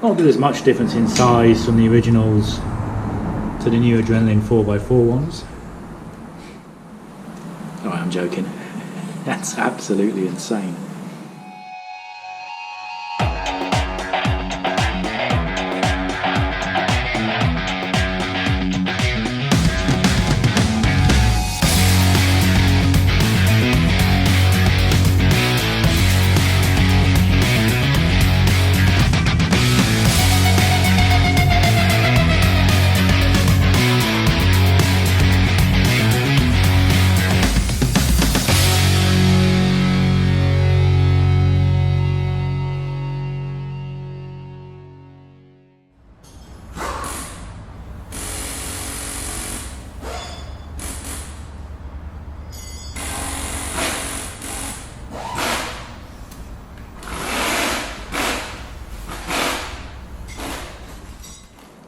Not that there's much difference in size from the originals to the new Adrenaline 4x4 ones. Oh, I'm joking. That's absolutely insane.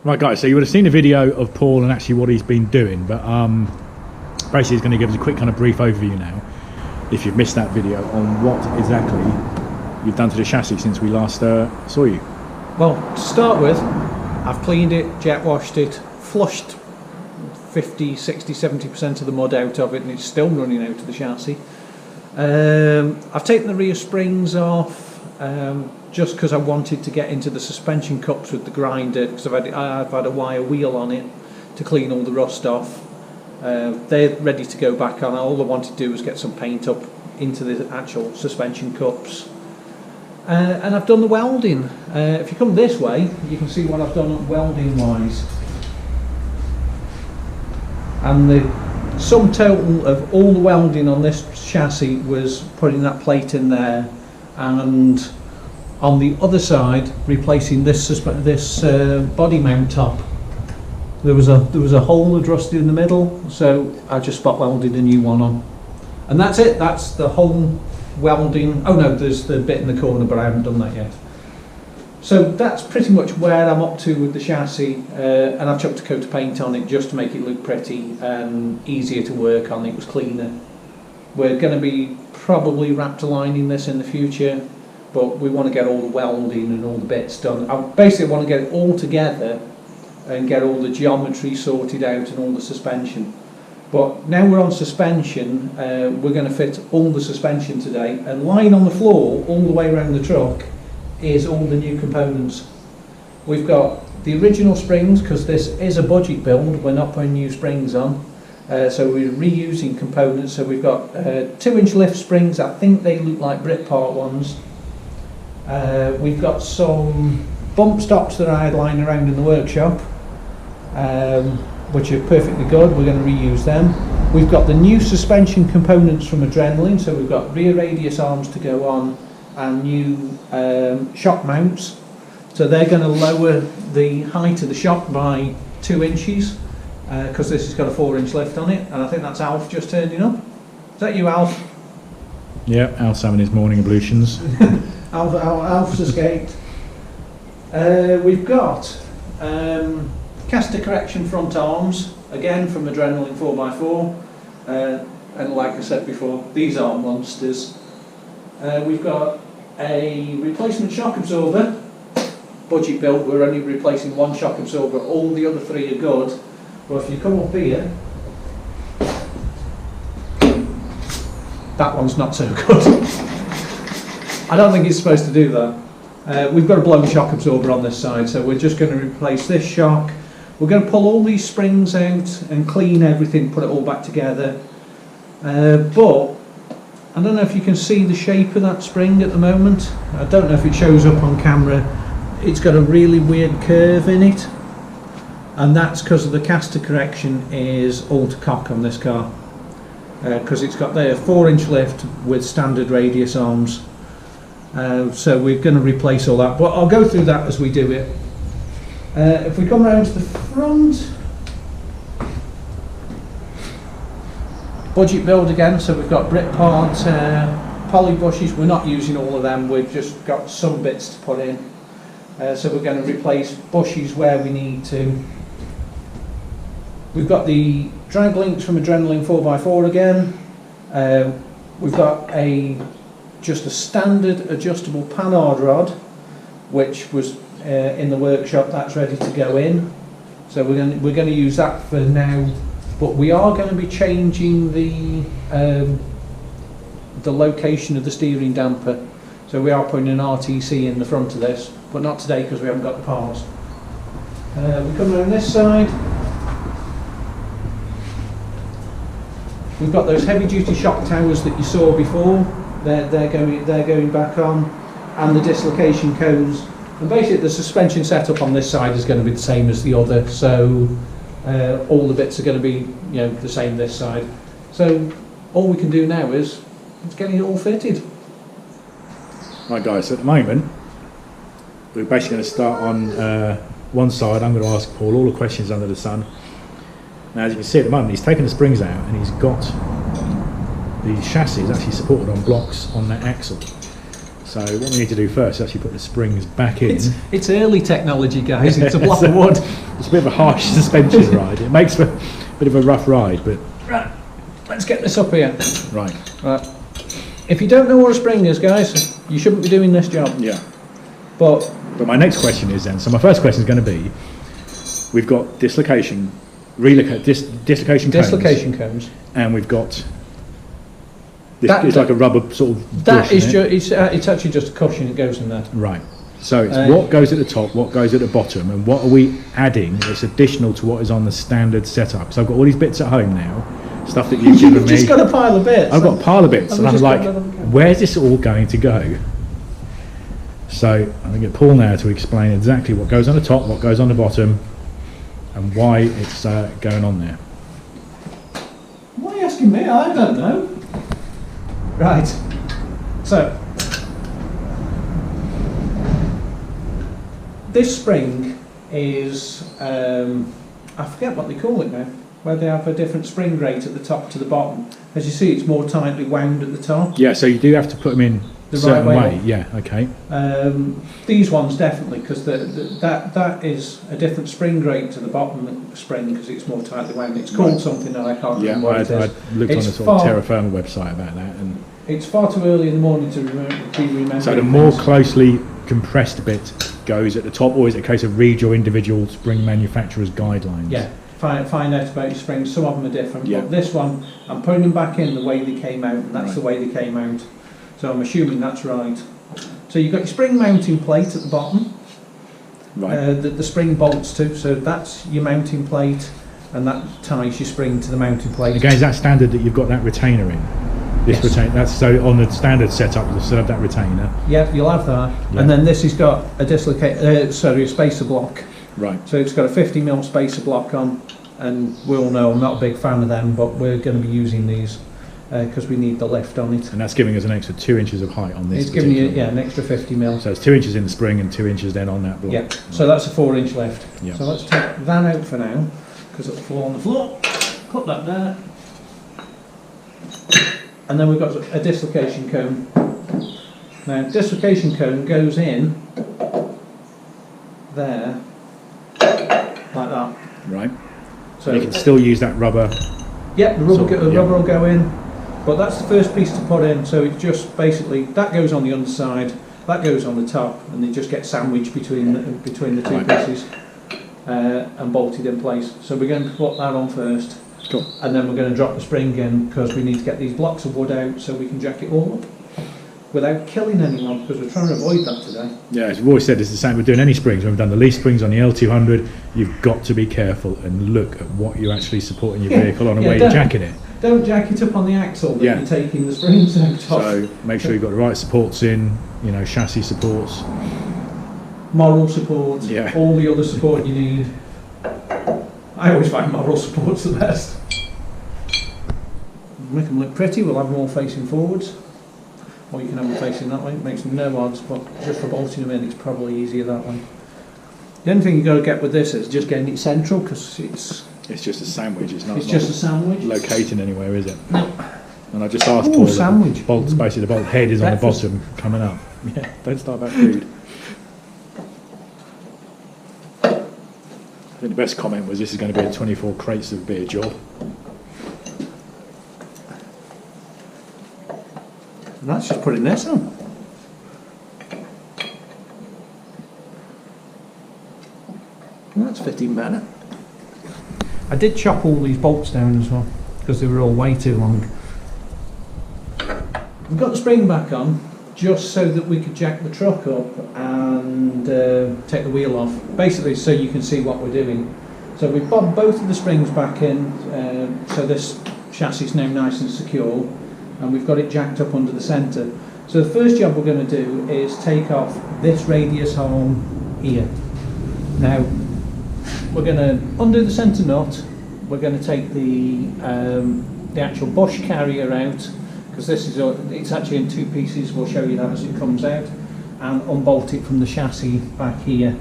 Right guys, so you would have seen a video of Paul and actually what he's been doing, but basically he's going to give us a quick kind of brief overview now, if you've missed that video, on what exactly you've done to the chassis since we last saw you. Well, to start with, I've cleaned it, jet washed it, flushed 50, 60, 70% of the mud out of it, and it's still running out of the chassis. I've taken the rear springs off, just because I wanted to get into the suspension cups with the grinder, because I've had a wire wheel on it to clean all the rust off. They're ready to go back on. All I wanted to do was get some paint up into the actual suspension cups. And I've done the welding. If you come this way, you can see what I've done welding wise. And the sum total of all the welding on this chassis was putting that plate in there, and on the other side replacing this body mount top. There was a hole that rusted in the middle, so I just spot welded a new one on, and that's it. That's the whole welding. Oh no, there's the bit in the corner, but I haven't done that yet. So that's pretty much where I'm up to with the chassis, and I've chucked a coat of paint on it just to make it look pretty and easier to work on. It was cleaner. We're going to be probably Raptor lining this in the future, but we want to get all the welding and all the bits done. I basically want to get it all together and get all the geometry sorted out and all the suspension. But now we're on suspension, we're going to fit all the suspension today, and lying on the floor all the way around the truck is all the new components. We've got the original springs, because this is a budget build, we're not putting new springs on. So we're reusing components. So we've got 2-inch lift springs. I think they look like Brit-Part ones. We've got some bump stops that I had lying around in the workshop, which are perfectly good. We're going to reuse them. We've got the new suspension components from Adrenaline. So we've got rear radius arms to go on, and new shock mounts. So they're going to lower the height of the shock by 2 inches. Because this has got a 4-inch lift on it, and I think that's Alf just turning up. Is that you, Alf? Yeah, Alf's having his morning ablutions. Alf's escaped. We've got caster correction front arms, again from Adrenaline 4x4, and like I said before, these are monsters. We've got a replacement shock absorber, budget build. We're only replacing one shock absorber, all the other 3 are good. Well, if you come up here, that one's not so good. I don't think it's supposed to do that. We've got a blown shock absorber on this side, so we're just going to replace this shock. We're going to pull all these springs out and clean everything, put it all back together. But I don't know if you can see the shape of that spring at the moment. I don't know if it shows up on camera. It's got a really weird curve in it. And that's because of the caster correction is all to cock on this car, because it's got there 4-inch lift with standard radius arms. So we're going to replace all that, but I'll go through that as we do it. If we come around to the front, budget build again. So we've got Brit-Part poly bushes. We're not using all of them, we've just got some bits to put in. So we're going to replace bushes where we need to. We've got the drag links from Adrenaline 4x4 again. We've got just a standard adjustable panhard rod, which was in the workshop. That's ready to go in. So we're going to use that for now. But we are going to be changing the location of the steering damper. So we are putting an RTC in the front of this, but not today because we haven't got the parts. We come around this side. We've got those heavy-duty shock towers that you saw before. They're going back on, and the dislocation cones. And basically, the suspension setup on this side is going to be the same as the other. So all the bits are going to be, the same this side. So all we can do now is getting it all fitted. Right, guys. So at the moment, we're basically going to start on one side. I'm going to ask Paul all the questions under the sun. Now, as you can see at the moment, he's taken the springs out and he's got the chassis is actually supported on blocks on that axle. So what we need to do first is actually put the springs back in. It's early technology, guys. It's a block of wood. It's a bit of a harsh suspension ride. It makes for a bit of a rough ride, but... Right, let's get this up here. Right. If you don't know what a spring is, guys, you shouldn't be doing this job. Yeah. But my next question is then, so my first question is going to be, we've got dislocation cones, and we've got this is like a rubber sort of that bush, is it's actually just a cushion that goes in there. Right. So it's what goes at the top, what goes at the bottom, and what are we adding that's additional to what is on the standard setup? So I've got all these bits at home now, stuff that you've given me. You've just got a pile of bits. I've got a pile of bits, and I'm like, where's this all going to go? So I'm going to get Paul now to explain exactly what goes on the top, what goes on the bottom, and why it's going on there. Why are you asking me? I don't know. Right. So this spring is I forget what they call it now, where they have a different spring rate at the top to the bottom. As you see, it's more tightly wound at the top. Yeah, so you do have to put them in the certain right way. Yeah, okay. These ones definitely, because that is a different spring rate to the bottom spring because it's more tightly wound. It's called something that I can't remember what it is. I looked on the sort of Terra Firma website about that, and it's far too early in the morning to be remembered. So the more closely compressed bit goes at the top, or is it a case of read your individual spring manufacturer's guidelines? Yeah, find out about your springs. Some of them are different, yeah. But this one, I'm putting them back in the way they came out, and that's the way they came out. So I'm assuming that's right. So you've got your spring mounting plate at the bottom, right. The spring bolts to, so that's your mounting plate, and that ties your spring to the mounting plate. Again, is that standard that you've got that retainer in? This yes. That's so on the standard setup you'll still have that retainer. Yeah, you'll have that. Yeah. And then this has got a spacer block. Right. So it's got a 50mm spacer block on, and we all know I'm not a big fan of them, but we're going to be using these because we need the lift on it. And that's giving us an extra 2 inches of height on this. It's giving you an extra 50mm. So it's 2 inches in the spring and 2 inches then on that block. Yeah. Right. So that's a 4-inch lift. Yeah. So let's take that out for now because it'll fall on the floor. Put that there. And then we've got a dislocation cone. Now, dislocation cone goes in there, like that. Right. So you can still use that rubber. Yeah, the rubber will go in, but that's the first piece to put in. So it's just basically that goes on the underside, that goes on the top, and they just get sandwiched between the two pieces and bolted in place. So we're going to put that on first. Cool. And then we're going to drop the spring in because we need to get these blocks of wood out so we can jack it all up without killing anyone, because we're trying to avoid that today. Yeah, as we've always said, it's the same. We're doing any springs. When we've done the leaf springs on the L200, you've got to be careful and look at what you're actually supporting your vehicle on and where you're jacking it. Don't jack it up on the axle that you're taking the springs out of. So make sure you've got the right supports in, chassis supports. Moral support, yeah. All the other support you need. I always find moral support's the best. Make them look pretty, we'll have them all facing forwards. Or you can have them facing that way, it makes no odds, but just for bolting them in, it's probably easier that way. The only thing you've got to get with this is just getting it central, because it's just a sandwich, it's not just a sandwich. Locating anywhere, is it? No. And I just asked Paul, sandwich. The bolt, basically the bolt head is breakfast. On the bottom, coming up. Yeah, don't start about food. I think the best comment was this is going to be a 24 crates of beer job. And that's just putting this on. That's fitting better. I did chop all these bolts down as well because they were all way too long. We've got the spring back on just so that we could jack the truck up and take the wheel off, basically so you can see what we're doing. So we've bobbed both of the springs back in, so this chassis is now nice and secure, and we've got it jacked up under the centre. So the first job we're going to do is take off this radius arm here. Now we're going to undo the centre nut, we're going to take the actual bush carrier out, because it's actually in two pieces, we'll show you that as it comes out, and unbolt it from the chassis back here.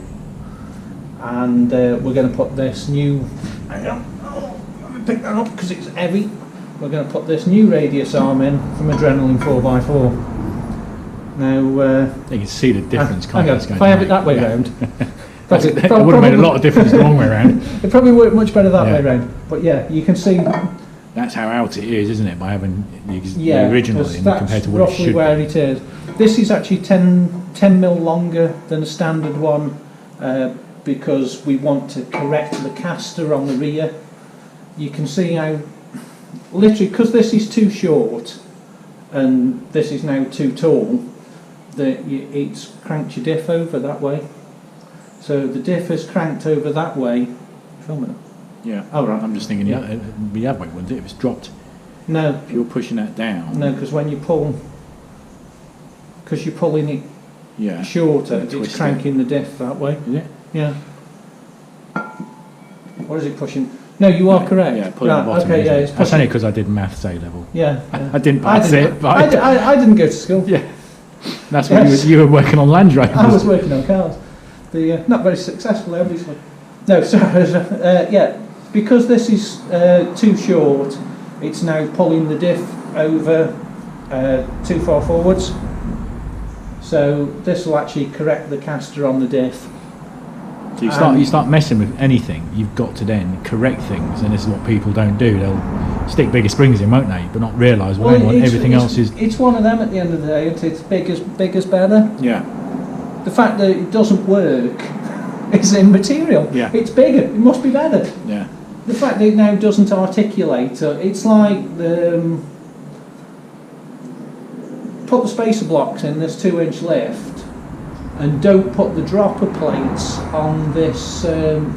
And we're going to put this new, hang on, let me pick that up because it's heavy. We're going to put this new radius arm in from Adrenaline 4x4. Now you can see the difference, can't you? If I have it that way round, it would have made a lot of difference the wrong way around. It probably worked much better that way round. But yeah, you can see. That's how out it is, isn't it? By having the original in compared to what it should be. Roughly where it is. This is actually 10 mil longer than a standard one because we want to correct the caster on the rear. You can see how, literally, because this is too short and this is now too tall, it's cranked your diff over that way. So the diff is cranked over that way. Film it. Yeah. Oh, right. I'm just thinking, it'd be that way, wouldn't it, if it's dropped? No. If you're pushing that down. No, because when you pull, because you're pulling it shorter, it's cranking the diff that way. Is it? Yeah. What is it pushing? No, you are correct. Yeah, pulling the bottom. Okay, it's pushing. That's only because I did maths A level. Yeah. I didn't pass it, but I didn't go to school. Yeah. That's when you were working on Land Rovers. I was working on cars. Not very successfully, obviously. No, sorry. Yeah, because this is too short, it's now pulling the diff over too far forwards. So this will actually correct the caster on the diff. So you start messing with anything, you've got to then correct things, and this is what people don't do. They'll stick bigger springs in, won't they? But not realise everything else is. It's one of them at the end of the day. It's big as better. Yeah. The fact that it doesn't work is immaterial. Yeah. It's bigger. It must be better. Yeah. The fact that it now doesn't articulate, it's like put the spacer blocks in this 2-inch lift, and don't put the dropper plates on this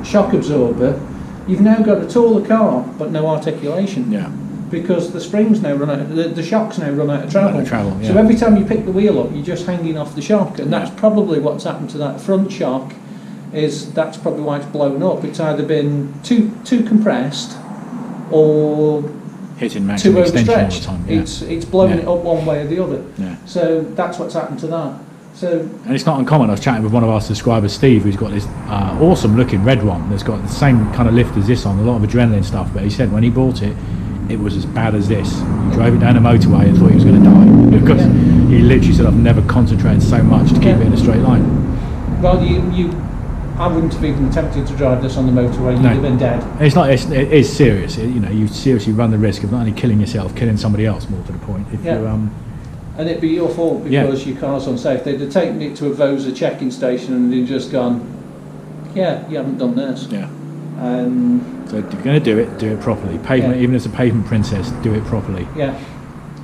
shock absorber. You've now got a taller car, but no articulation. Yeah. Because the springs now run out, the shocks now run out of travel. Yeah. So every time you pick the wheel up, you're just hanging off the shock, and that's probably what's happened to that front shock. That's probably why it's blown up. It's either been too compressed or hitting maximum extension all the time. Yeah. It's blown it up one way or the other. Yeah. So that's what's happened to that. So, and it's not uncommon. I was chatting with one of our subscribers, Steve, who's got this awesome looking red one that's got the same kind of lift as this on, a lot of adrenaline stuff, but he said when he bought it, it was as bad as this. He drove it down the motorway and thought he was going to die, because he literally said, I've never concentrated so much to keep it in a straight line. Well, I wouldn't have even attempted to drive this on the motorway. You'd have been dead. It is serious. You seriously run the risk of not only killing yourself, killing somebody else, more to the point. If you and it'd be your fault because your car's unsafe. They'd have taken it to a VOSA checking station and they'd just gone, you haven't done this. Yeah. So if you're going to do it properly. Pavement, even as a pavement princess, do it properly. Yeah.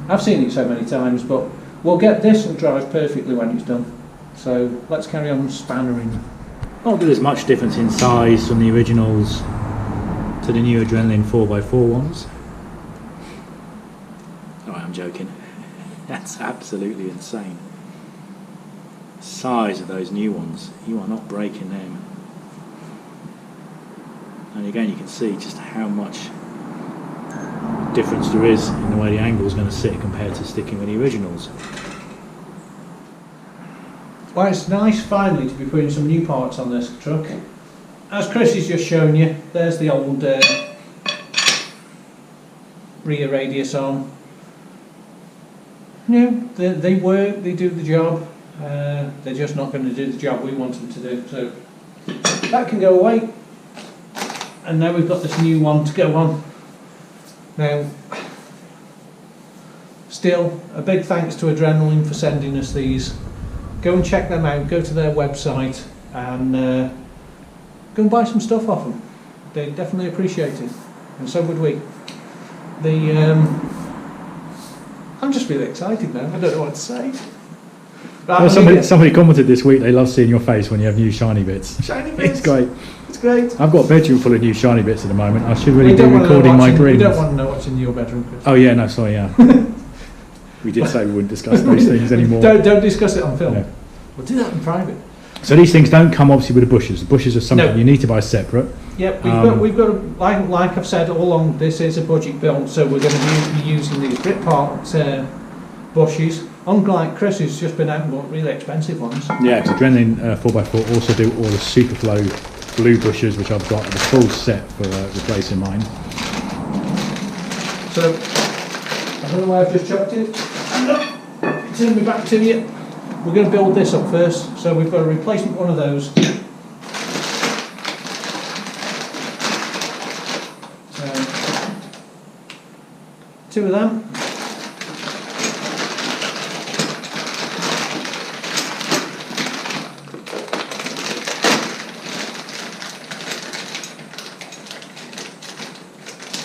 I've seen it so many times, but we'll get this and drive perfectly when it's done. So let's carry on spannering. Not that there's much difference in size from the originals to the new Adrenaline 4x4 ones. Alright, I'm joking. That's absolutely insane. Size of those new ones, you are not breaking them. And again, you can see just how much difference there is in the way the angle is going to sit compared to sticking with the originals. Well, it's nice finally to be putting some new parts on this truck. As Chris has just shown you, there's the old rear radius arm. They work, they do the job. They're just not going to do the job we want them to do. So that can go away. And now we've got this new one to go on. Now, still, a big thanks to Adrenaline for sending us these. Go and check them out, go to their website, and go and buy some stuff off them. They definitely appreciate it, and so would we. I'm just really excited now. I don't know what to say. Well, somebody commented this week they love seeing your face when you have new shiny bits. Shiny bits. It's great. It's great. I've got a bedroom full of new shiny bits at the moment. I should really be recording my grins. We don't want to know what's in your bedroom, Chris. Oh yeah, no, sorry, yeah. We did say we wouldn't discuss those things anymore. Don't discuss it on film. Yeah. We'll do that in private. So these things don't come obviously with the bushes. The bushes are something you need to buy separate. Yep, we've got like I've said all along, this is a budget build, so we're going to be using these Britpart bushes. Unlike Chris, who's just been out and bought really expensive ones. Yeah, because Adrenaline 4x4 also do all the Superflow blue bushes, which I've got the full set for replacing mine. So, I don't know why I've just chucked it. Turn me back to you. We're going to build this up first, so we've got a replacement one of those. Two of them.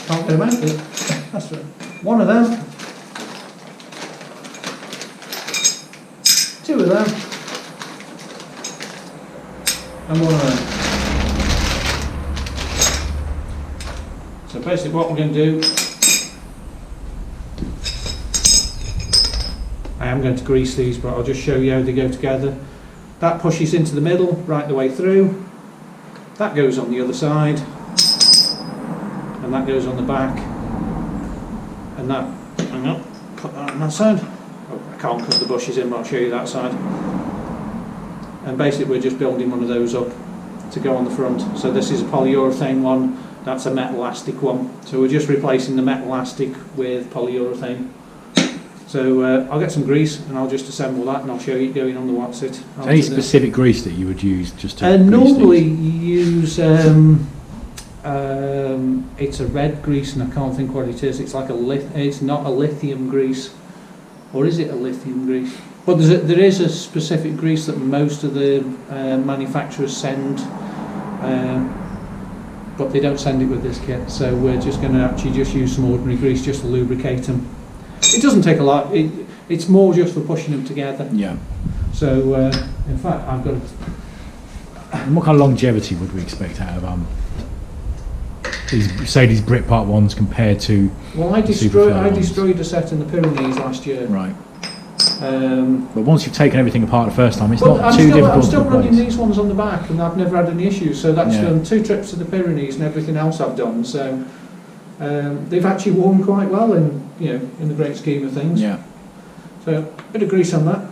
Can't get them out. That's right. One of them. Two of them. And one of them. So basically what we're going to do, I am going to grease these, but I'll just show you how they go together. That pushes into the middle right the way through. That goes on the other side. And that goes on the back. And that, hang on, put that on that side. Oh, I can't cut the bushes in, but I'll show you that side. And basically we're just building one of those up to go on the front. So this is a polyurethane one, that's a metal elastic one. So we're just replacing the metal elastic with polyurethane. So I'll get some grease and I'll just assemble that and I'll show you going on the what's it. Any specific grease that you would use just to normally you use it's a red grease and I can't think what it is. It's like it's not a lithium grease, or is it a lithium grease? But there is a specific grease that most of the manufacturers send, but they don't send it with this kit. So we're just going to actually just use some ordinary grease just to lubricate them. It doesn't take a lot. It's more just for pushing them together. Yeah. So in fact, I've got. And what kind of longevity would we expect out of these Britpart ones compared to? Well, I destroyed a set in the Pyrenees last year. Right. But once you've taken everything apart the first time, it's not too difficult to replace. I'm still running these ones on the back, and I've never had any issues. So that's 2 trips to the Pyrenees and everything else I've done. So they've actually worn quite well in the great scheme of things. Yeah. So a bit of grease on that,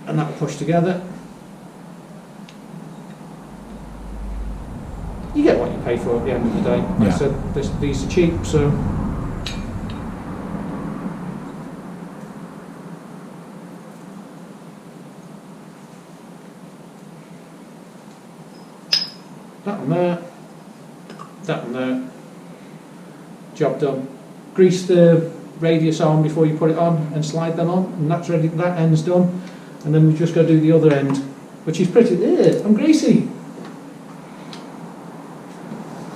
and that'll push together. You get what you pay for at the end of the day. Like I said, these are cheap, so. That one there, that one there. Job done. Grease the radius arm before you put it on and slide them on, and that's ready. That end's done, and then we've just got to do the other end, which is pretty. I'm greasy.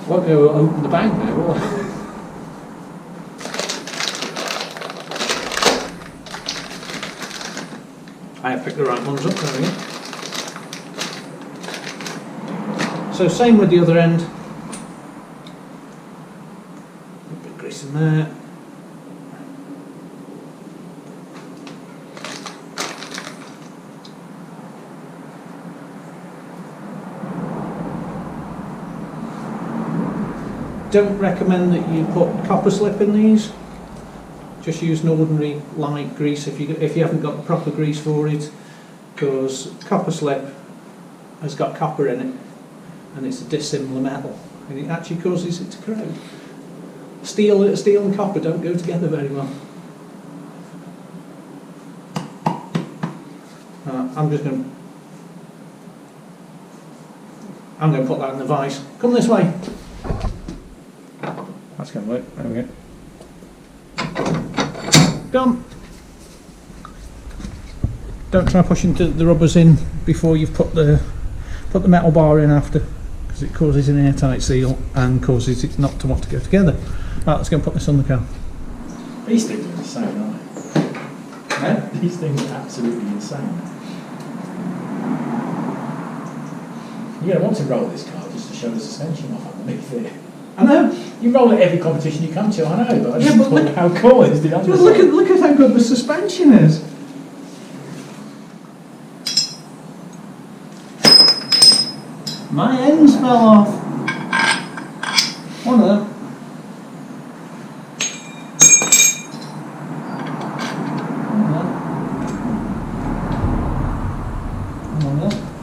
Won't go open the bag now, will I? I have picked the right ones up, there we go. So same with the other end. A bit of grease in there. Don't recommend that you put copper slip in these. Just use an ordinary light grease if you haven't got the proper grease for it, because copper slip has got copper in it, and it's a dissimilar metal, and it actually causes it to corrode. Steel and copper don't go together very well. I'm going to put that in the vise. Come this way. That's going to work. There we go. Done. Don't try pushing the rubbers in before you've put the metal bar in after, because it causes an airtight seal and causes it not to want to go together. Right, let's go and put this on the car. These things are insane, aren't they? These things are absolutely insane. You're going to want to roll this car just to show the suspension off underneath it. I know. You roll it every competition you come to, I know, but I just Yeah, but thought how cool is the Just underside. look at how good the suspension is. My ends fell off. One of them.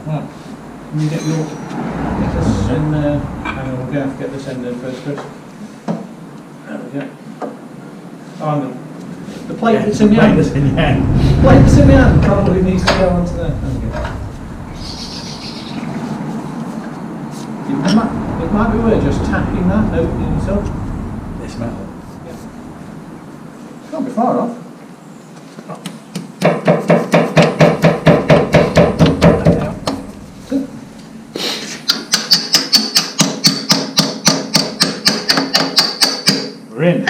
Right. You get this in there. Hang on, we're going to have to get this end in first, Chris. There we go. Oh, no. The plate that's in the hand. That's in your hand. The plate that's in the hand probably needs to go onto there. There we go. It might be worth just tapping that opening yourself. This metal. Yeah. Can't be far off. We're in.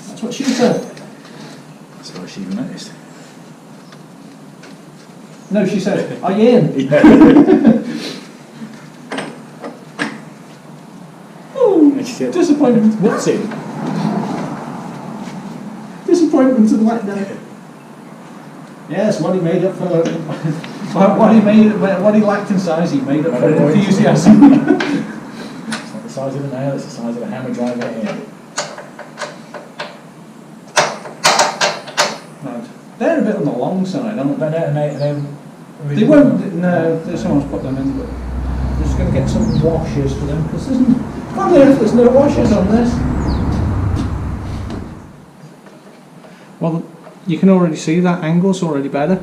That's what she said. That's why she even noticed. No, she said, are you in? Yeah. Oh, And she said, disappointment. what's in? Disappointment and letdown. Yes, what he made up for. What he lacked in size, he made up for enthusiasm. It's not the size of the nail, it's the size of the hammer driver here. Right. They're a bit on the long side, aren't they? They They won't. No, someone's put them in, but we're just going to get some washers for them because there's no washers on this. Well, you can already see that angle's already better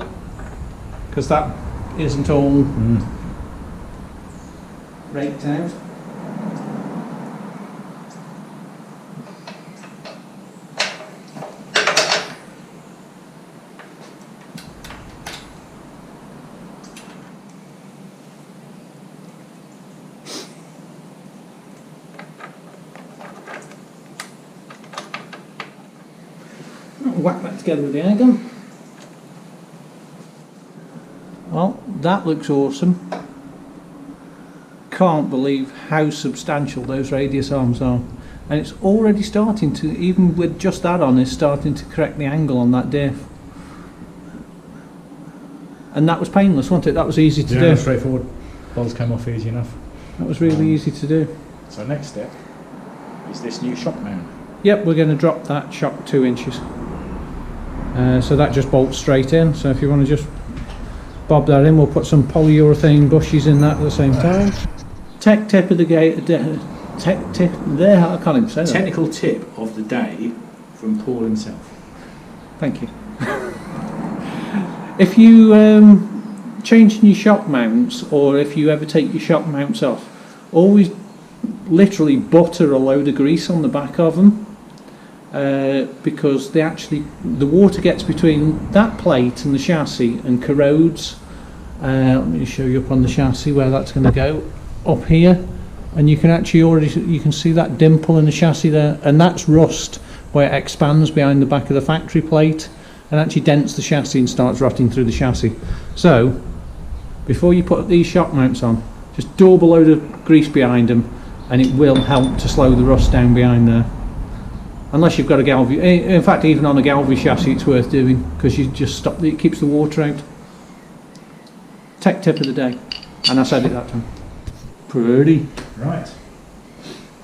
because that isn't all raked out. Whack that together with the air gun. Well, that looks awesome. Can't believe how substantial those radius arms are. And it's already starting to, even with just that on, is starting to correct the angle on that diff. And that was painless, wasn't it? That was easy to do. Straightforward. Bolts came off easy enough. That was really easy to do. So next step is this new shock mount. Yep, we're going to drop that shock 2 inches. So that just bolts straight in. So if you want to just bob that in, we'll put some polyurethane bushes in that at the same time. Tech tip of the gate. Tech tip there. I can't even say that. Technical tip of the day from Paul himself. Thank you. If you changing your shock mounts, or if you ever take your shock mounts off, always literally butter a load of grease on the back of them. Because the water gets between that plate and the chassis and corrodes. Let me show you up on the chassis where that's going to go, up here, and you can actually see that dimple in the chassis there, and that's rust where it expands behind the back of the factory plate and actually dents the chassis and starts rotting through the chassis. So before you put these shock mounts on, just daub a load of grease behind them and it will help to slow the rust down behind there. Unless you've got a Galvy, in fact, even on a Galvy chassis, it's worth doing because you just stop. It keeps the water out. Tech tip of the day, and I said it that time. Pretty. Right.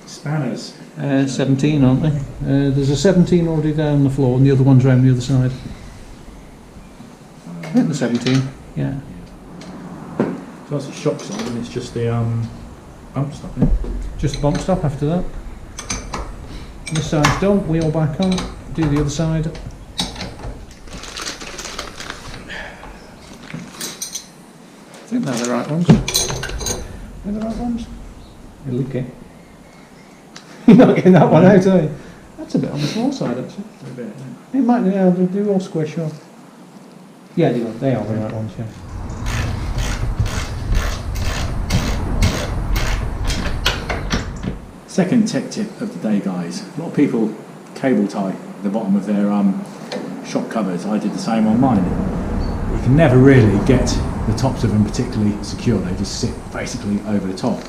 Spanners. 17, aren't they? There's a 17 already there on the floor, and the other one's around the other side. I think the 17. Yeah. So that's the shock side, and it's just the bump stop. Just the bump stop after that. This side's done, wheel back on, do the other side. I think they're the right ones. They're the right ones? You're lucky. You're not getting that one out, are you? That's a bit on the small side, actually. A bit, yeah. It might, yeah, they're all squish off. Yeah, they are the right ones, yeah. Second tech tip of the day, guys. A lot of people cable tie the bottom of their shock cupboards. I did the same on mine. You can never really get the tops of them particularly secure. They just sit basically over the top.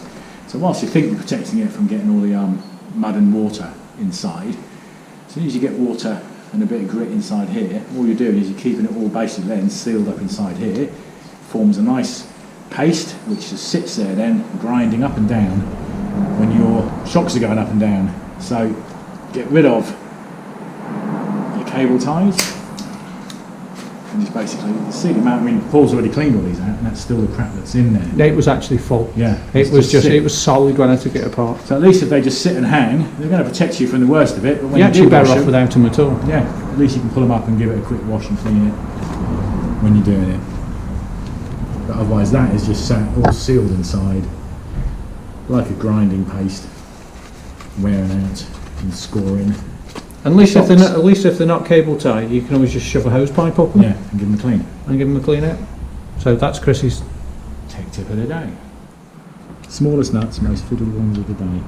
So whilst you think you're protecting it from getting all the mud and water inside, as soon as you get water and a bit of grit inside here, all you're doing is you're keeping it all basically then sealed up inside here. Forms a nice paste which just sits there then grinding up and down when your shocks are going up and down. So get rid of your cable ties and just basically see the amount. I mean, Paul's already cleaned all these out and that's still the crap that's in there. It was actually full. Yeah, it was solid when I took it apart. So at least if they just sit and hang, they're going to protect you from the worst of it. But when you actually better off them, without them at all. Yeah, at least you can pull them up and give it a quick wash and clean it when you're doing it. But otherwise that is just sat all sealed inside like a grinding paste, wearing out and scoring. At least if they're not cable tied, you can always just shove a hose pipe up them. Yeah, and give them a clean. And give them a clean out. So that's Chrissy's tech tip of the day. Smallest nuts, most fiddly ones of the day.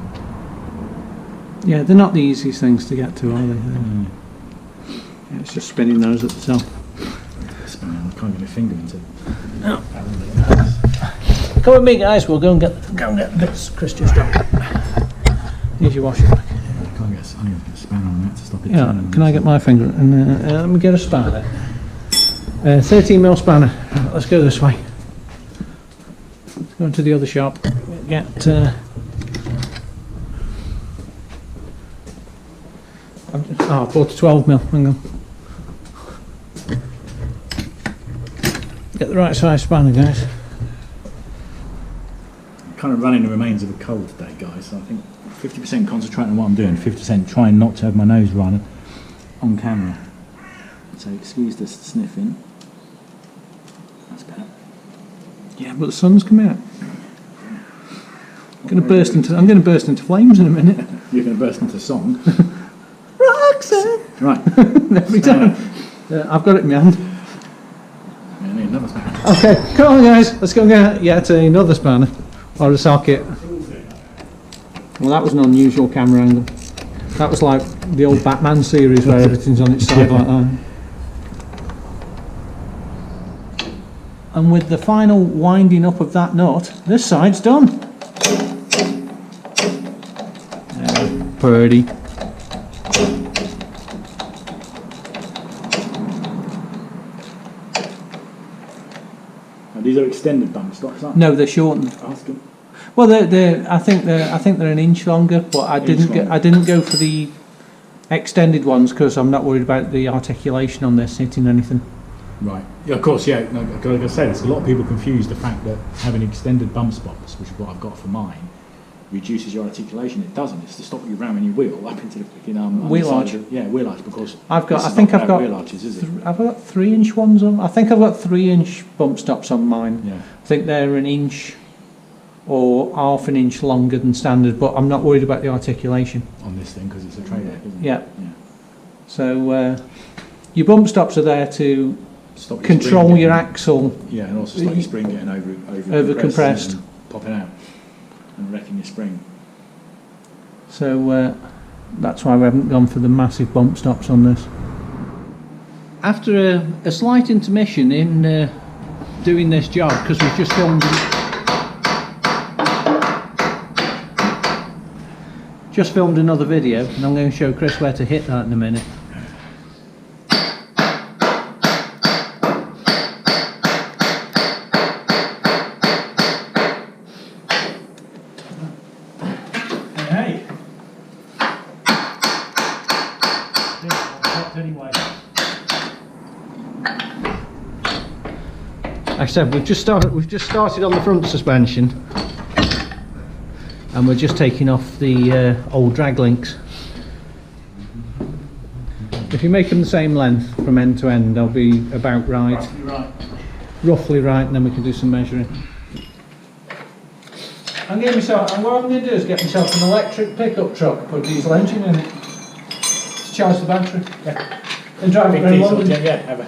Yeah, they're not the easiest things to get to, are they? Yeah, it's just spinning those at the top. I can't get my finger into it. No. Come with me, guys. We'll go and get this. Chris just dropped. Here's your washer. I can't get a spanner on that to stop it. Yeah, can I get my finger? And let me get a spanner. 13mm spanner. Let's go this way. Let's go into the other shop. Get. I bought a 12mm. Hang on. Get the right size spanner, guys. I'm kind of running the remains of a cold today, guys. So I think 50% concentrating on what I'm doing, 50% trying not to have my nose run on camera. So excuse the sniffing. That's better. Yeah, but the sun's come out. I'm going to burst into flames in a minute. You're going to burst into song. Roxanne. Right. Every time. I've got it in my hand. Yeah, I need another spanner. Okay, come on, guys. Let's go and get another spanner or a socket. Well, that was an unusual camera angle. That was like the old Batman series where everything's on its side like that. And with the final winding up of that nut, this side's done. Pretty. These are extended bump stops, aren't they? No, they're shortened. Well, I think they're an inch longer, but I didn't go for the extended ones because I'm not worried about the articulation on this hitting anything. Right. Yeah, of course. Yeah. No, like I say, this. A lot of people confuse the fact that having extended bump stops, which is what I've got for mine, reduces your articulation. It doesn't. It's to stop you ramming your wheel up into the freaking wheel arch. Wheel arch. Because I've got wheel arches, is it? I've got 3-inch ones on. I think I've got 3-inch bump stops on mine. Yeah. I think they're an inch or half an inch longer than standard, but I'm not worried about the articulation On this thing because it's a trade-off, isn't it? Yeah. So your bump stops are there to stop control your axle. Yeah, and also stop your spring getting over compressed and popping out and wrecking your spring. So that's why we haven't gone for the massive bump stops on this. After a slight intermission in doing this job, because we've just filmed another video, and I'm going to show Chris where to hit that in a minute. Hey! Anyway. Like I said, we've just started on the front suspension. And we're just taking off the old drag links. If you make them the same length from end to end, they'll be about right. Roughly right, and then we can do some measuring. What I'm going to do is get myself an electric pickup truck, put a diesel engine in it, to charge the battery, and drive it around London. Yeah, have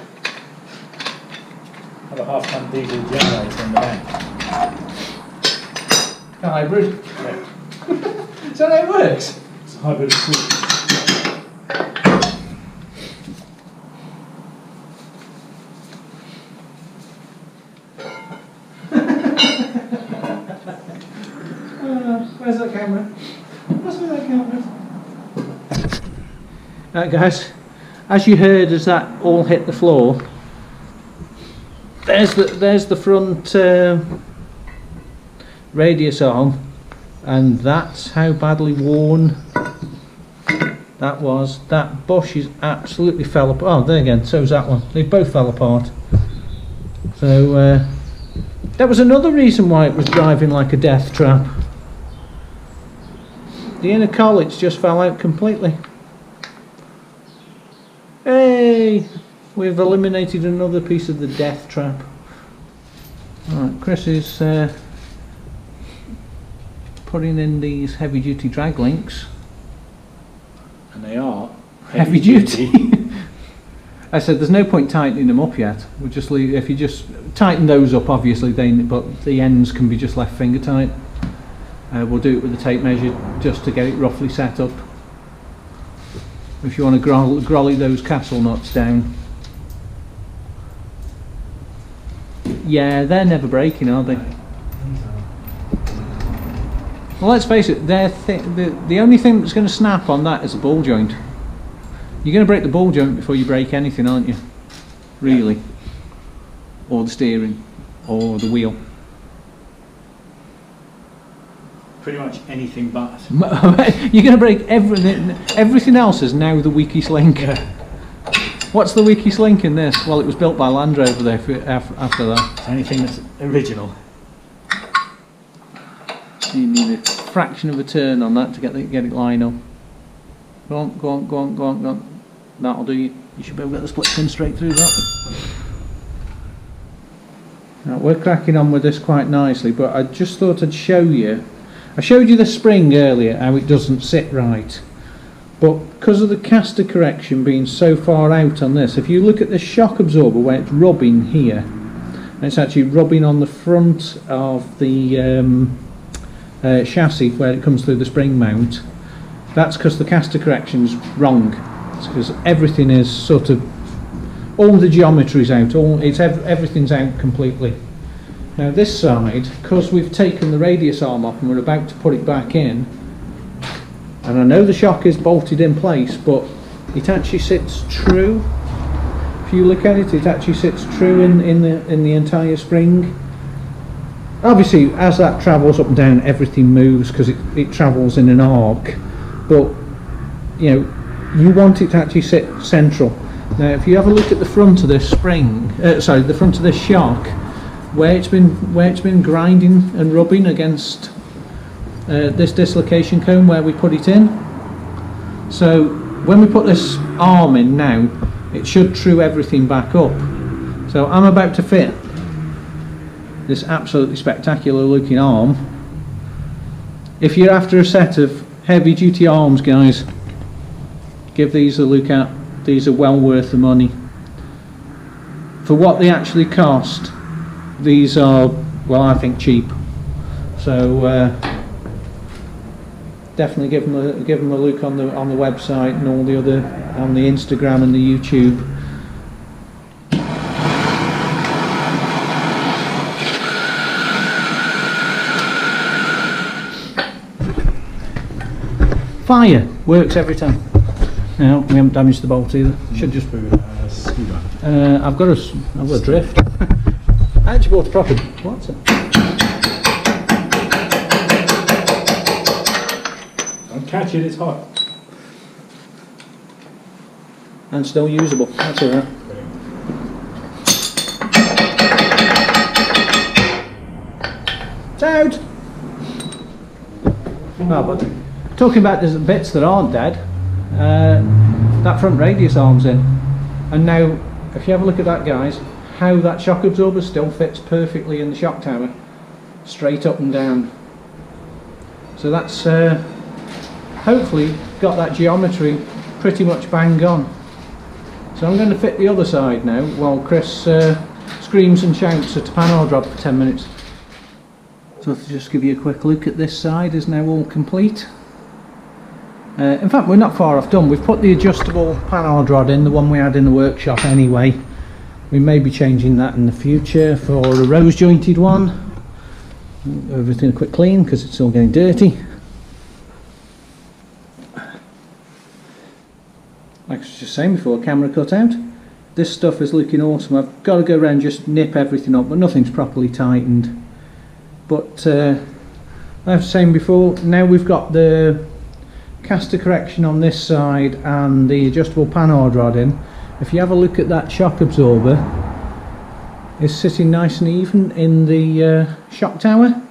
a half-ton diesel generator in the back. Hybrid. Yeah. Is that how it works? It's a hybrid of sorts. Where's that camera? Where's that camera? Right guys, as you heard as that all hit the floor, there's the front radius arm, and that's how badly worn that was. That bush is absolutely fell apart. Oh, there again, so's that one. They both fell apart. So that was another reason why it was driving like a death trap. The inner collets just fell out completely. Hey! We've eliminated another piece of the death trap. Alright, Chris is putting in these heavy duty drag links. And they are Heavy duty. I said there's no point tightening them up yet. We'll just leave, if you just tighten those up obviously, but the ends can be just left finger tight. We'll do it with a tape measure just to get it roughly set up. If you want to grolly those castle nuts down. Yeah, they're never breaking, are they? Well, let's face it, the only thing that's going to snap on that is the ball joint. You're going to break the ball joint before you break anything, aren't you? Really. Or the steering, or the wheel. pretty much anything but. You're going to break everything. Everything else is now the weakest link. Yeah. What's the weakest link in this? Well, it was built by Land Rover there after that. It's anything that's original. You need a fraction of a turn on that to get it lined up. Go on, go on, go on, go on, go on. That'll do you. You should be able to get the split pin straight through that. Now, we're cracking on with this quite nicely, but I just thought I'd show you. I showed you the spring earlier, how it doesn't sit right. But because of the caster correction being so far out on this, if you look at the shock absorber where it's rubbing here, and it's actually rubbing on the front of the chassis where it comes through the spring mount, that's because the caster correction's wrong. It's because everything is sort of, all the geometry's out, everything's out completely. Now this side, because we've taken the radius arm off and we're about to put it back in, and I know the shock is bolted in place, but it actually sits true. If you look at it, it actually sits true in the entire spring. Obviously, as that travels up and down, everything moves because it travels in an arc. But you know, you want it to actually sit central. Now, if you have a look at the front of this spring, the front of this shock, where it's been grinding and rubbing against this dislocation cone where we put it in. So when we put this arm in now, it should true everything back up. So I'm about to fit this absolutely spectacular looking arm. If you're after a set of heavy duty arms, guys, give these a look at. These are well worth the money. For what they actually cost, these are, well, I think cheap. So definitely give them a look on the website and all the other, on the Instagram and the YouTube. Fire works every time. No, we haven't damaged the bolt either. Should just be. I've got a drift. I actually bought a proper. What's it? Don't catch it. It's hot. And still usable. That's alright. It's out. Oh, but talking about the bits that aren't dead. That front radius arm's in, and now if you have a look at that, guys, how that shock absorber still fits perfectly in the shock tower, straight up and down. So that's hopefully got that geometry pretty much bang on. So I'm going to fit the other side now while Chris screams and shouts at a panel drop for 10 minutes. So to just give you a quick look at this side, is now all complete. In fact, we're not far off done. We've put the adjustable panhard rod in, the one we had in the workshop anyway. We may be changing that in the future for a rose jointed one. Everything a quick clean because it's all getting dirty. Like I was just saying before, camera cut out. This stuff is looking awesome. I've got to go around and just nip everything up, but nothing's properly tightened. But like I was saying before, now we've got the caster correction on this side and the adjustable panhard rod in. If you have a look at that shock absorber, it's sitting nice and even in the shock tower.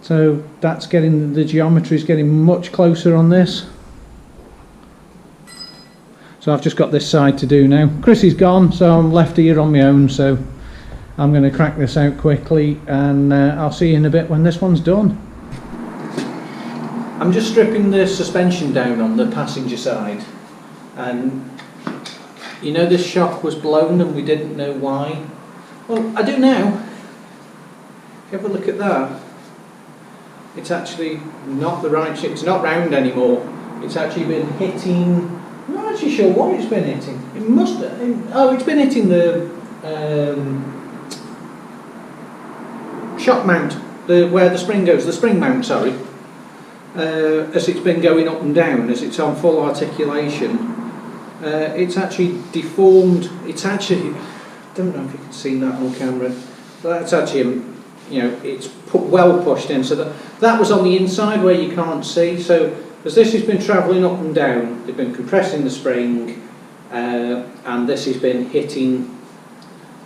So that's getting, the geometry is getting much closer on this. So I've just got this side to do now. Chris is gone, so I'm left here on my own, so I'm going to crack this out quickly, and I'll see you in a bit when this one's done. I'm just stripping the suspension down on the passenger side, and you know this shock was blown and we didn't know why. Well, I do now. If you have a look at that, it's actually not the right shape. It's not round anymore. It's actually been hitting, I'm not actually sure what it's been hitting. It must have, oh, it's been hitting the shock mount, where the spring goes, the spring mount, sorry. As it's been going up and down, as it's on full articulation, it's actually deformed. It's actually, I don't know if you can see that on camera, but that's actually, you know, it's well pushed in. So that was on the inside where you can't see. So as this has been travelling up and down, they've been compressing the spring, and this has been hitting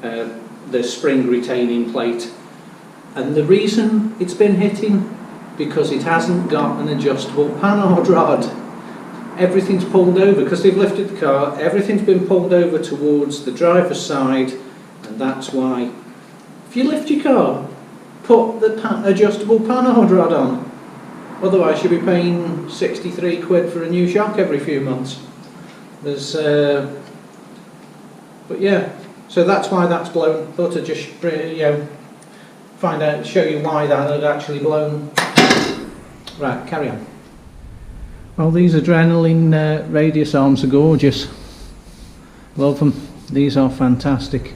the spring retaining plate. And the reason it's been hitting, because it hasn't got an adjustable panhard rod. Everything's pulled over, because they've lifted the car, everything's been pulled over towards the driver's side, and that's why. If you lift your car, put the adjustable panhard rod on. Otherwise you'll be paying 63 quid for a new shock every few months. There's, but yeah, so that's why that's blown. Thought I'd just, you know, find out, show you why that had actually blown. Right, carry on. Well, these adrenaline radius arms are gorgeous. Love them. These are fantastic.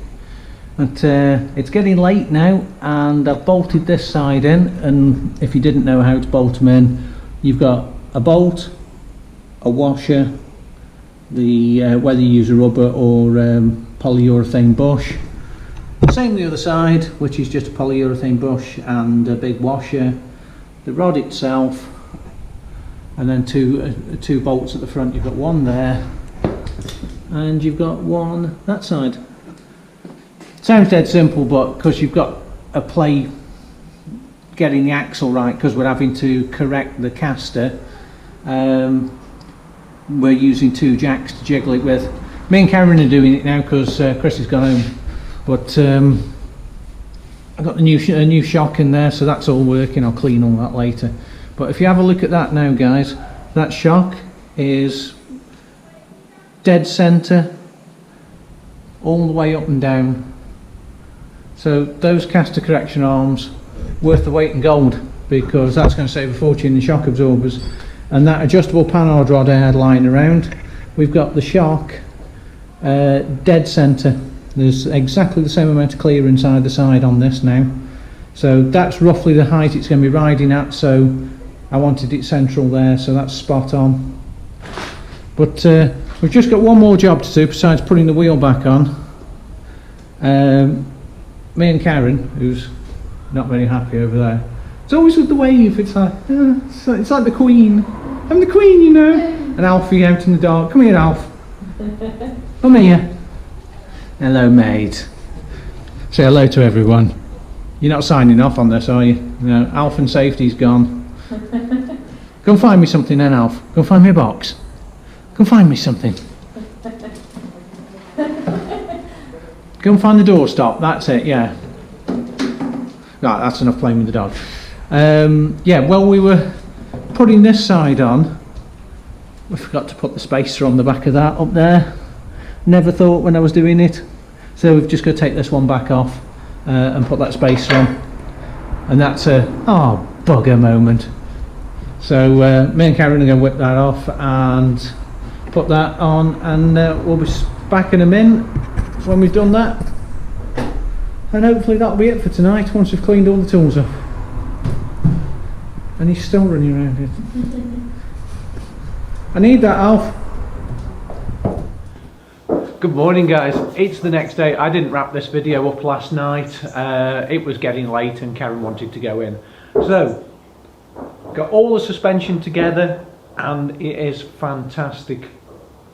But it's getting late now, and I've bolted this side in, and if you didn't know how to bolt them in, you've got a bolt, a washer, the whether you use a rubber or polyurethane bush. Same the other side, which is just a polyurethane bush and a big washer, the rod itself, and then two bolts at the front. You've got one there, and you've got one that side. Sounds dead simple, but because you've got a play getting the axle right, because we're having to correct the caster, we're using two jacks to jiggle it with. Me and Karen are doing it now because Chris has gone home, but I've got a new shock in there, so that's all working. I'll clean all that later. But if you have a look at that now, guys, that shock is dead centre all the way up and down. So those caster correction arms, worth the weight in gold, because that's going to save a fortune in shock absorbers. And that adjustable panhard rod I had lying around, we've got the shock dead centre. There's exactly the same amount of clearance either side on this now. So that's roughly the height it's going to be riding at, so I wanted it central there, so that's spot on. But we've just got one more job to do besides putting the wheel back on. Me and Karen, who's not very happy over there, it's always with the wave. It's like it's like the Queen. I'm the Queen, you know. And Alfie out in the dark. Come here, Alf. Come here. Hello, mate. Say hello to everyone. You're not signing off on this, are you? No. Alf and safety's gone. Go and find me something then, Alf. Go and find me a box. Go and find me something. Go and find the doorstop. That's it. Yeah. Right, that's enough playing with the dog. Yeah, well, we were putting this side on. We forgot to put the spacer on the back of that up there. Never thought when I was doing it. So we've just got to take this one back off and put that spacer on. And that's a bugger moment. So me and Karen are going to whip that off and put that on, and we'll be back in a minute when we've done that, and hopefully that'll be it for tonight once we've cleaned all the tools off. And he's still running around here. I need that, Alf. Good morning, guys. It's the next day. I didn't wrap this video up last night. It was getting late and Karen wanted to go in. So, got all the suspension together and it is fantastic.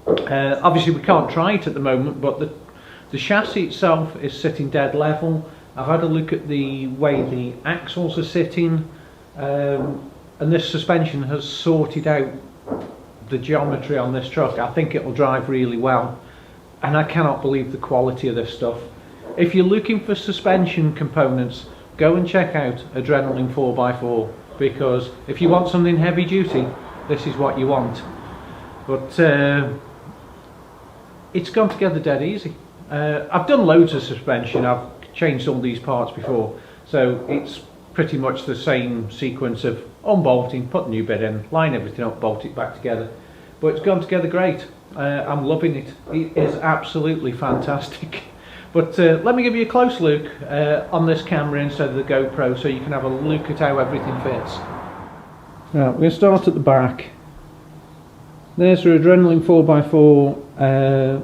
Obviously we can't try it at the moment, but the chassis itself is sitting dead level. I've had a look at the way the axles are sitting, and this suspension has sorted out the geometry on this truck. I think it will drive really well, and I cannot believe the quality of this stuff. If you're looking for suspension components, go and check out Adrenaline 4x4, because if you want something heavy duty, this is what you want. But it's gone together dead easy. I've done loads of suspension, I've changed all these parts before, so it's pretty much the same sequence of unbolting, put a new bit in, line everything up, bolt it back together. But it's gone together great. I'm loving it. It is absolutely fantastic. But let me give you a close look on this camera instead of the GoPro, so you can have a look at how everything fits. Right, we're going to start at the back. There's the Adrenaline 4x4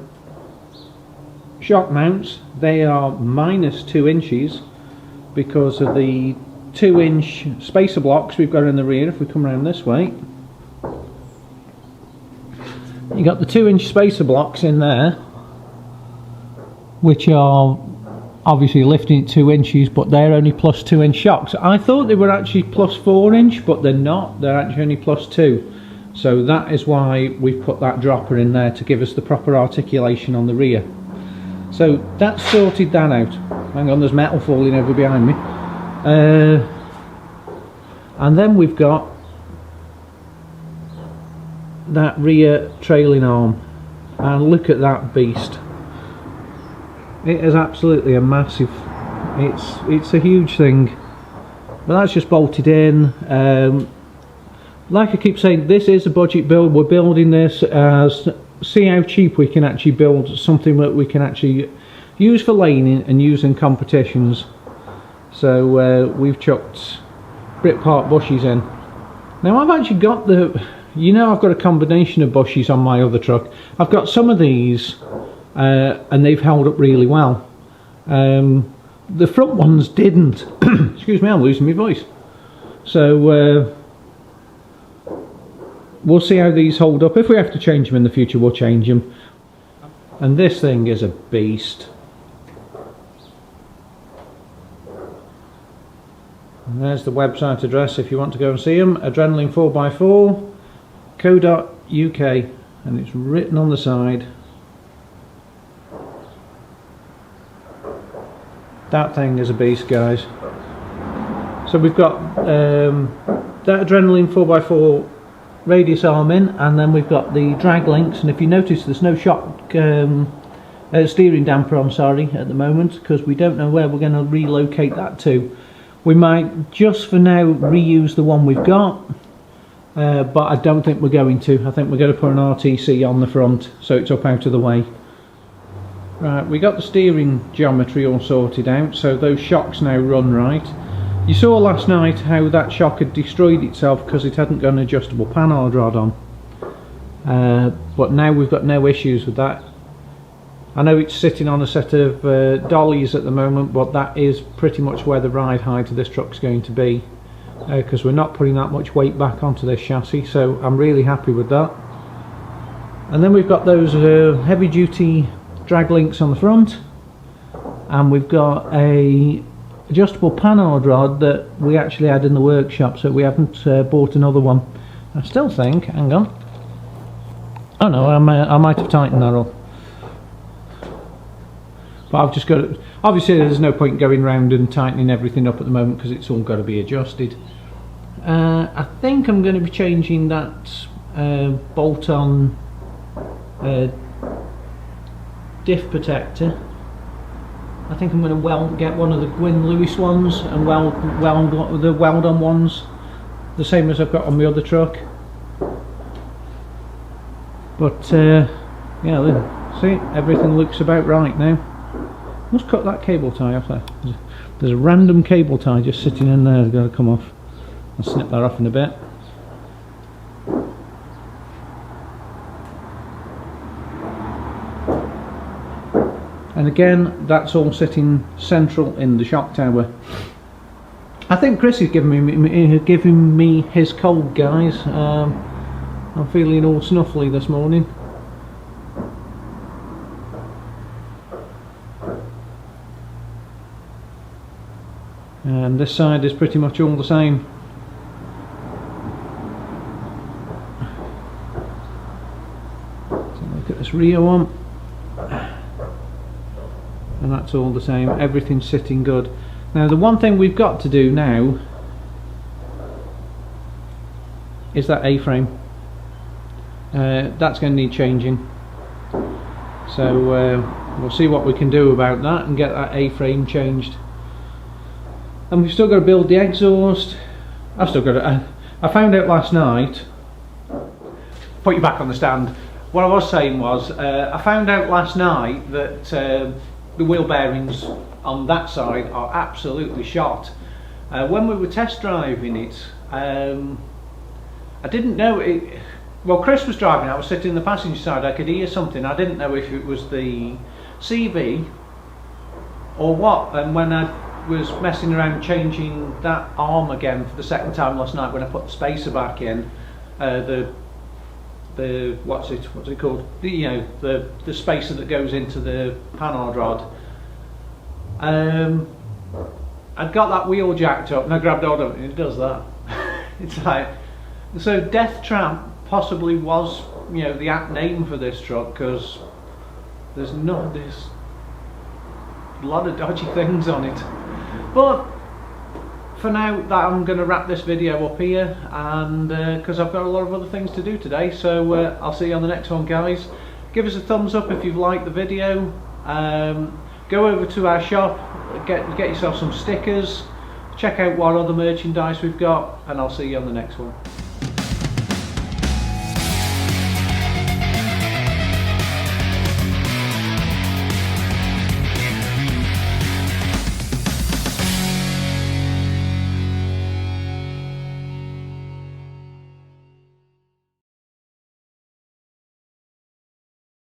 shock mounts. They are -2 inches because of the 2-inch spacer blocks we've got in the rear. If we come around this way, you got the 2-inch spacer blocks in there, which are obviously lifting it 2 inches, but they're only +2-inch shocks. I thought they were actually +4-inch, but they're not. They're actually only +2. So that is why we've put that dropper in there, to give us the proper articulation on the rear. So that's sorted that out. Hang on, there's metal falling over behind me. And then we've got that rear trailing arm, and look at that beast. It is absolutely a massive, it's a huge thing, but that's just bolted in. Like I keep saying, this is a budget build. We're building this as, see how cheap we can actually build something that we can actually use for laning and use in competitions. So we've chucked Britpart bushes in. Now I've actually got I've got a combination of bushes on my other truck. I've got some of these and they've held up really well. The front ones didn't. Excuse me, I'm losing my voice. So we'll see how these hold up. If we have to change them in the future, we'll change them. And this thing is a beast. And there's the website address if you want to go and see them. Adrenaline4x4.co.uk, and it's written on the side. That thing is a beast, guys. So we've got that Adrenaline 4x4 radius arm in, and then we've got the drag links. And if you notice, there's no shock steering damper on, at the moment, because we don't know where we're going to relocate that to. We might just for now reuse the one we've got, but I don't think we're going to. I think we're going to put an RTC on the front so it's up out of the way. Right, we got the steering geometry all sorted out, so those shocks now run right. You saw last night how that shock had destroyed itself because it hadn't got an adjustable panhard rod on, but now we've got no issues with that. I know it's sitting on a set of dollies at the moment, but that is pretty much where the ride height of this truck's going to be, because we're not putting that much weight back onto this chassis, so I'm really happy with that. And then we've got those heavy duty drag links on the front, and we've got a adjustable panhard rod that we actually had in the workshop, so we haven't bought another one. I still think, hang on, oh no, I might have tightened that up. But I've just got to, obviously there's no point going round and tightening everything up at the moment because it's all got to be adjusted. I think I'm going to be changing that bolt-on diff protector. I think I'm going to get one of the Gwyn Lewis ones and weld the weld-on ones. the same as I've got on my other truck. But yeah, see, everything looks about right now. Must cut that cable tie off there. There's a random cable tie just sitting in there. It's got to come off. I'll snip that off in a bit. And again, that's all sitting central in the shock tower. I think Chris is giving me his cold, guys. I'm feeling all snuffly this morning. And this side is pretty much all the same. So look at this rear one. And that's all the same, everything's sitting good. Now the one thing we've got to do now is that A-frame. That's going to need changing. So we'll see what we can do about that and get that A-frame changed. And we've still got to build the exhaust. I've still got to, I found out last night, put you back on the stand, what I was saying was, I found out last night that the wheel bearings on that side are absolutely shot. When we were test driving it, I didn't know it. Well, Chris was driving, I was sitting in the passenger side, I could hear something. I didn't know if it was the CV or what. And when I was messing around changing that arm again for the second time last night, when I put the spacer back in, the what's it called, the spacer that goes into the panhard rod, I'd got that wheel jacked up and I grabbed hold of it and it does that. It's like, so Death Trap possibly was, the apt name for this truck, because there's a lot of dodgy things on it. But for now, I'm going to wrap this video up here, and because I've got a lot of other things to do today. So I'll see you on the next one, guys. Give us a thumbs up if you've liked the video. Go over to our shop, get yourself some stickers, check out what other merchandise we've got, and I'll see you on the next one.